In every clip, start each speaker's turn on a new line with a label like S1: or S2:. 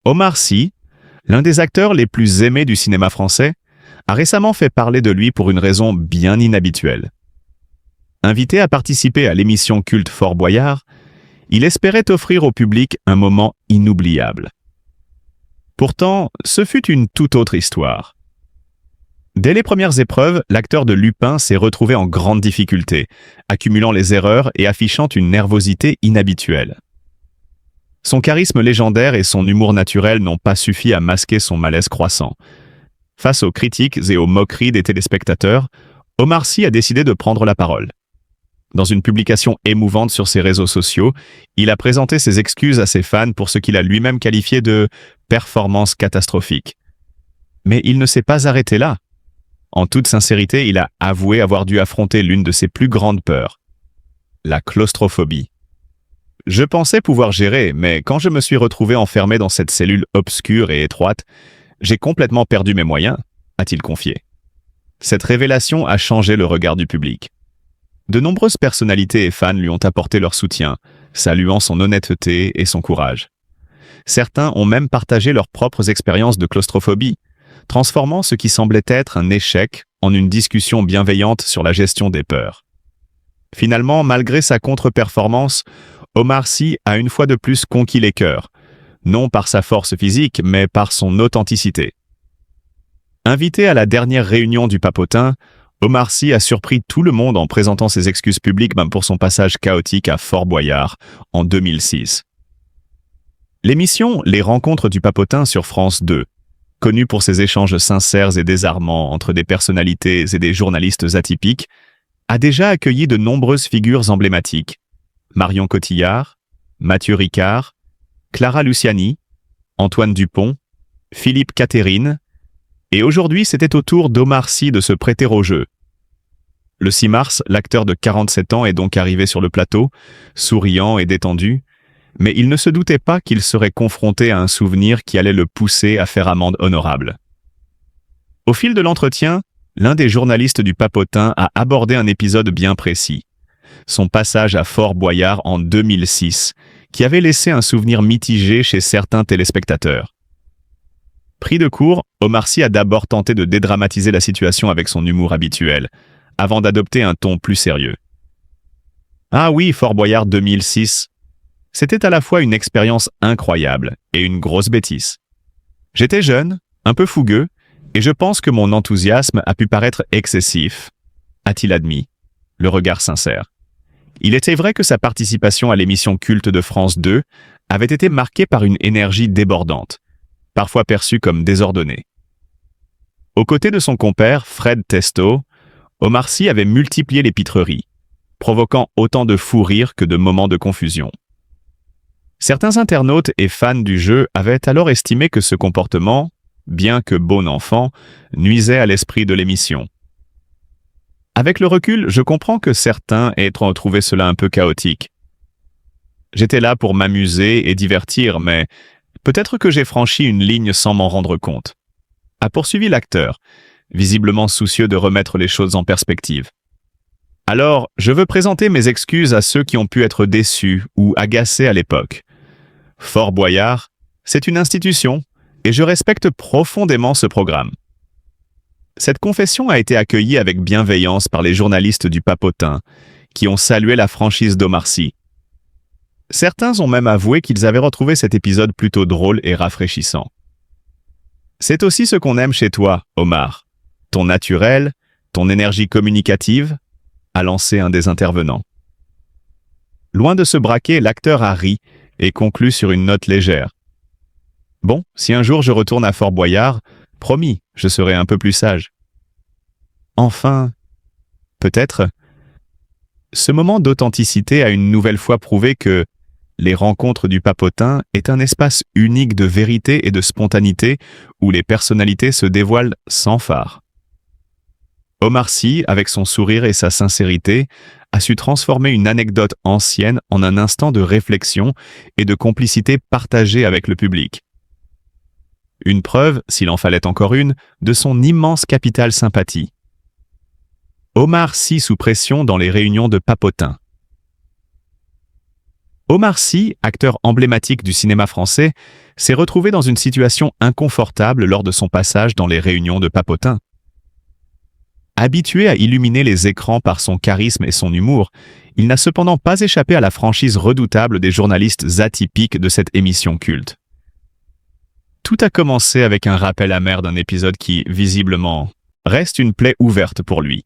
S1: Omar Sy, l'un des acteurs les plus aimés du cinéma français, a récemment fait parler de lui pour une raison bien inhabituelle. Invité à participer à l'émission culte Fort Boyard, il espérait offrir au public un moment inoubliable. Pourtant, ce fut une toute autre histoire. Dès les premières épreuves, l'acteur de Lupin s'est retrouvé en grande difficulté, accumulant les erreurs et affichant une nervosité inhabituelle. Son charisme légendaire et son humour naturel n'ont pas suffi à masquer son malaise croissant. Face aux critiques et aux moqueries des téléspectateurs, Omar Sy a décidé de prendre la parole. Dans une publication émouvante sur ses réseaux sociaux, il a présenté ses excuses à ses fans pour ce qu'il a lui-même qualifié de « performance catastrophique ». Mais il ne s'est pas arrêté là. En toute sincérité, il a avoué avoir dû affronter l'une de ses plus grandes peurs, la claustrophobie. « Je pensais pouvoir gérer, mais quand je me suis retrouvé enfermé dans cette cellule obscure et étroite, j'ai complètement perdu mes moyens », a-t-il confié. Cette révélation a changé le regard du public. De nombreuses personnalités et fans lui ont apporté leur soutien, saluant son honnêteté et son courage. Certains ont même partagé leurs propres expériences de claustrophobie, transformant ce qui semblait être un échec en une discussion bienveillante sur la gestion des peurs. Finalement, malgré sa contre-performance, Omar Sy a une fois de plus conquis les cœurs, non par sa force physique, mais par son authenticité. Invité à la dernière réunion du Papotin, Omar Sy a surpris tout le monde en présentant ses excuses publiques pour son passage chaotique à Fort Boyard en 2006. L'émission Les Rencontres du Papotin sur France 2, connue pour ses échanges sincères et désarmants entre des personnalités et des journalistes atypiques, a déjà accueilli de nombreuses figures emblématiques. Marion Cotillard, Mathieu Ricard, Clara Luciani, Antoine Dupont, Philippe Catherine, et aujourd'hui c'était au tour d'Omar Sy de se prêter au jeu. Le 6 mars, l'acteur de 47 ans est donc arrivé sur le plateau, souriant et détendu, mais il ne se doutait pas qu'il serait confronté à un souvenir qui allait le pousser à faire amende honorable. Au fil de l'entretien, l'un des journalistes du Papotin a abordé un épisode bien précis, son passage à Fort Boyard en 2006, qui avait laissé un souvenir mitigé chez certains téléspectateurs. Pris de court, Omar Sy a d'abord tenté de dédramatiser la situation avec son humour habituel, avant d'adopter un ton plus sérieux. « Ah oui, Fort Boyard 2006. C'était à la fois une expérience incroyable et une grosse bêtise. J'étais jeune, un peu fougueux, et je pense que mon enthousiasme a pu paraître excessif, a-t-il admis, le regard sincère. Il était vrai que sa participation à l'émission culte de France 2 avait été marquée par une énergie débordante, parfois perçue comme désordonnée. Aux côtés de son compère, Fred Testo, Omar Sy avait multiplié les pitreries, provoquant autant de fous rires que de moments de confusion. Certains internautes et fans du jeu avaient alors estimé que ce comportement, bien que bon enfant, nuisait à l'esprit de l'émission. Avec le recul, je comprends que certains aient trouvé cela un peu chaotique. J'étais là pour m'amuser et divertir, mais peut-être que j'ai franchi une ligne sans m'en rendre compte, a poursuivi l'acteur, visiblement soucieux de remettre les choses en perspective. Alors, je veux présenter mes excuses à ceux qui ont pu être déçus ou agacés à l'époque. Fort Boyard, c'est une institution, et je respecte profondément ce programme. Cette confession a été accueillie avec bienveillance par les journalistes du Papotin, qui ont salué la franchise d'Omar Sy. Certains ont même avoué qu'ils avaient retrouvé cet épisode plutôt drôle et rafraîchissant. C'est aussi ce qu'on aime chez toi, Omar. Ton naturel, ton énergie communicative, a lancé un des intervenants. Loin de se braquer, l'acteur a ri et conclut sur une note légère. Bon, si un jour je retourne à Fort Boyard, promis, je serai un peu plus sage. Enfin, peut-être, ce moment d'authenticité a une nouvelle fois prouvé que les rencontres du Papotin est un espace unique de vérité et de spontanéité où les personnalités se dévoilent sans fard. Omar Sy, avec son sourire et sa sincérité, a su transformer une anecdote ancienne en un instant de réflexion et de complicité partagée avec le public. Une preuve, s'il en fallait encore une, de son immense capital sympathie. Omar Sy sous pression dans les réunions de Papotin. Omar Sy, acteur emblématique du cinéma français, s'est retrouvé dans une situation inconfortable lors de son passage dans les réunions de papotins. Habitué à illuminer les écrans par son charisme et son humour, il n'a cependant pas échappé à la franchise redoutable des journalistes atypiques de cette émission culte. Tout a commencé avec un rappel amer d'un épisode qui, visiblement, reste une plaie ouverte pour lui.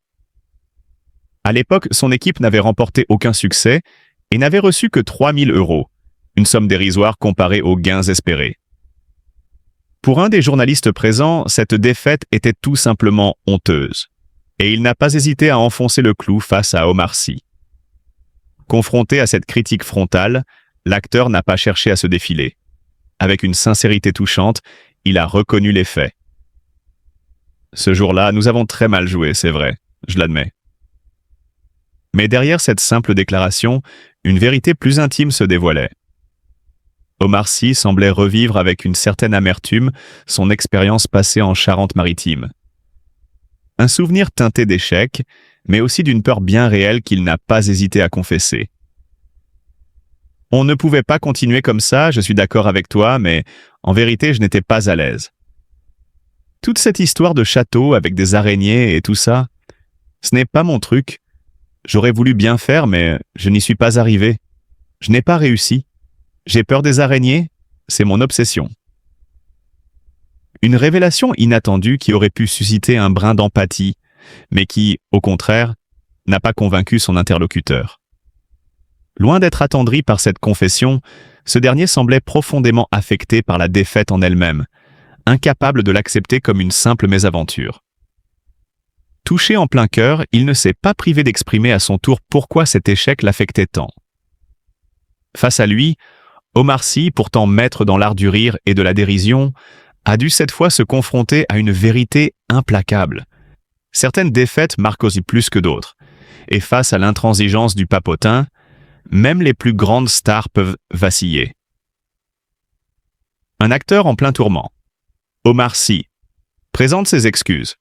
S1: À l'époque, son équipe n'avait remporté aucun succès et n'avait reçu que 3 000 €, une somme dérisoire comparée aux gains espérés. Pour un des journalistes présents, cette défaite était tout simplement honteuse, et il n'a pas hésité à enfoncer le clou face à Omar Sy. Confronté à cette critique frontale, l'acteur n'a pas cherché à se défiler. Avec une sincérité touchante, il a reconnu les faits. Ce jour-là, nous avons très mal joué, c'est vrai, je l'admets. Mais derrière cette simple déclaration, une vérité plus intime se dévoilait. Omar Sy semblait revivre avec une certaine amertume son expérience passée en Charente-Maritime. Un souvenir teinté d'échec, mais aussi d'une peur bien réelle qu'il n'a pas hésité à confesser. On ne pouvait pas continuer comme ça, je suis d'accord avec toi, mais en vérité, je n'étais pas à l'aise. Toute cette histoire de château avec des araignées et tout ça, ce n'est pas mon truc. J'aurais voulu bien faire, mais je n'y suis pas arrivé. Je n'ai pas réussi. J'ai peur des araignées, c'est mon obsession. Une révélation inattendue qui aurait pu susciter un brin d'empathie, mais qui, au contraire, n'a pas convaincu son interlocuteur. Loin d'être attendri par cette confession, ce dernier semblait profondément affecté par la défaite en elle-même, incapable de l'accepter comme une simple mésaventure. Touché en plein cœur, il ne s'est pas privé d'exprimer à son tour pourquoi cet échec l'affectait tant. Face à lui, Omar Sy, pourtant maître dans l'art du rire et de la dérision, a dû cette fois se confronter à une vérité implacable. Certaines défaites marquent aussi plus que d'autres, et face à l'intransigeance du papotin, même les plus grandes stars peuvent vaciller. Un acteur en plein tourment. Omar Sy présente ses excuses.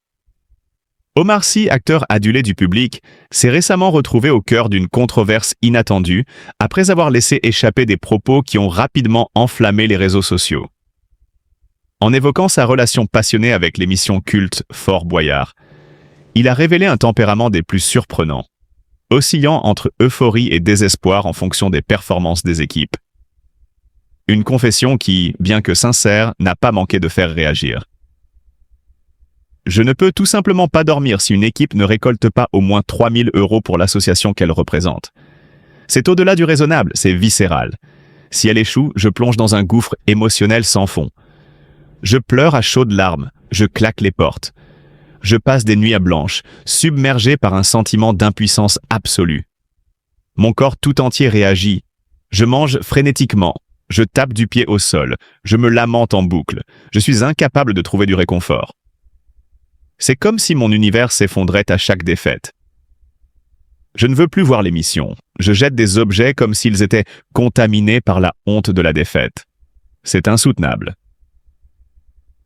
S1: Omar Sy, acteur adulé du public, s'est récemment retrouvé au cœur d'une controverse inattendue après avoir laissé échapper des propos qui ont rapidement enflammé les réseaux sociaux. En évoquant sa relation passionnée avec l'émission culte Fort Boyard, il a révélé un tempérament des plus surprenants, oscillant entre euphorie et désespoir en fonction des performances des équipes. Une confession qui, bien que sincère, n'a pas manqué de faire réagir. Je ne peux tout simplement pas dormir si une équipe ne récolte pas au moins 3 000 € pour l'association qu'elle représente. C'est au-delà du raisonnable, c'est viscéral. Si elle échoue, je plonge dans un gouffre émotionnel sans fond. Je pleure à chaudes larmes, je claque les portes. Je passe des nuits à blanches, submergé par un sentiment d'impuissance absolue. Mon corps tout entier réagit. Je mange frénétiquement. Je tape du pied au sol. Je me lamente en boucle. Je suis incapable de trouver du réconfort. C'est comme si mon univers s'effondrait à chaque défaite. Je ne veux plus voir l'émission. Je jette des objets comme s'ils étaient contaminés par la honte de la défaite. C'est insoutenable.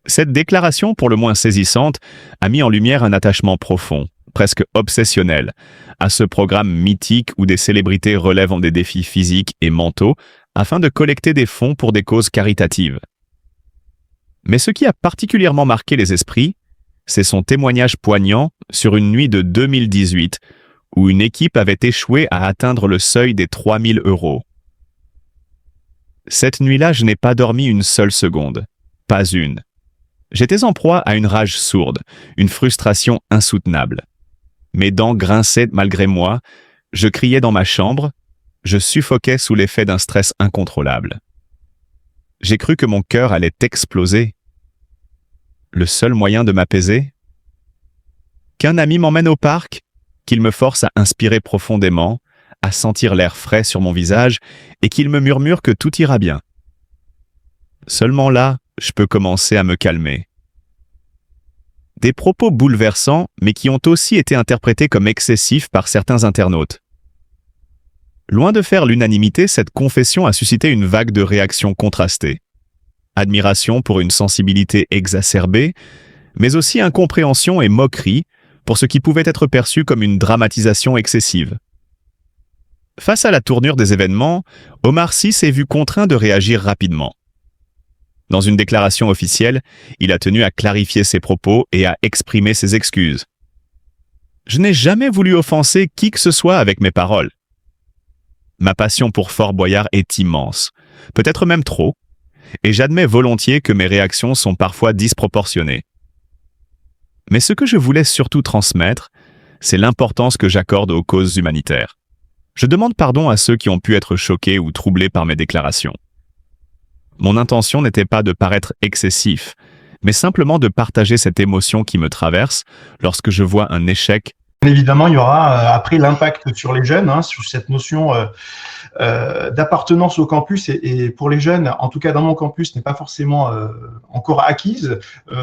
S1: Cette déclaration, pour le moins saisissante, a mis en lumière un attachement profond, presque obsessionnel, à ce programme mythique où des célébrités relèvent des défis physiques et mentaux afin de collecter des fonds pour des causes caritatives. Mais ce qui a particulièrement marqué les esprits, c'est son témoignage poignant sur une nuit de 2018 où une équipe avait échoué à atteindre le seuil des 3 000 €. Cette nuit-là, je n'ai pas dormi une seule seconde, pas une. J'étais en proie à une rage sourde, une frustration insoutenable. Mes dents grinçaient malgré moi, je criais dans ma chambre, je suffoquais sous l'effet d'un stress incontrôlable. J'ai cru que mon cœur allait exploser. Le seul moyen de m'apaiser? Qu'un ami m'emmène au parc, qu'il me force à inspirer profondément, à sentir l'air frais sur mon visage et qu'il me murmure que tout ira bien. Seulement là, je peux commencer à me calmer. Des propos bouleversants, mais qui ont aussi été interprétés comme excessifs par certains internautes. Loin de faire l'unanimité, cette confession a suscité une vague de réactions contrastées. Admiration pour une sensibilité exacerbée, mais aussi incompréhension et moquerie pour ce qui pouvait être perçu comme une dramatisation excessive. Face à la tournure des événements, Omar Sy s'est vu contraint de réagir rapidement. Dans une déclaration officielle, il a tenu à clarifier ses propos et à exprimer ses excuses. Je n'ai jamais voulu offenser qui que ce soit avec mes paroles. Ma passion pour Fort Boyard est immense, peut-être même trop, et j'admets volontiers que mes réactions sont parfois disproportionnées. Mais ce que je voulais surtout transmettre, c'est l'importance que j'accorde aux causes humanitaires. Je demande pardon à ceux qui ont pu être choqués ou troublés par mes déclarations. Mon intention n'était pas de paraître excessif, mais simplement de partager cette émotion qui me traverse lorsque je vois un échec.
S2: Évidemment, il y aura après l'impact sur les jeunes, sur cette notion d'appartenance au campus et pour les jeunes, en tout cas dans mon campus, n'est pas forcément encore acquise,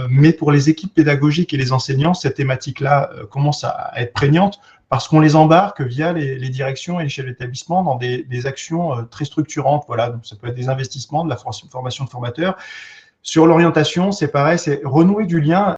S2: mais pour les équipes pédagogiques et les enseignants, cette thématique-là commence à être prégnante parce qu'on les embarque via les directions et les chefs d'établissement dans des actions très structurantes. Voilà, donc ça peut être des investissements, de la formation de formateurs. Sur l'orientation, c'est pareil, c'est renouer du lien.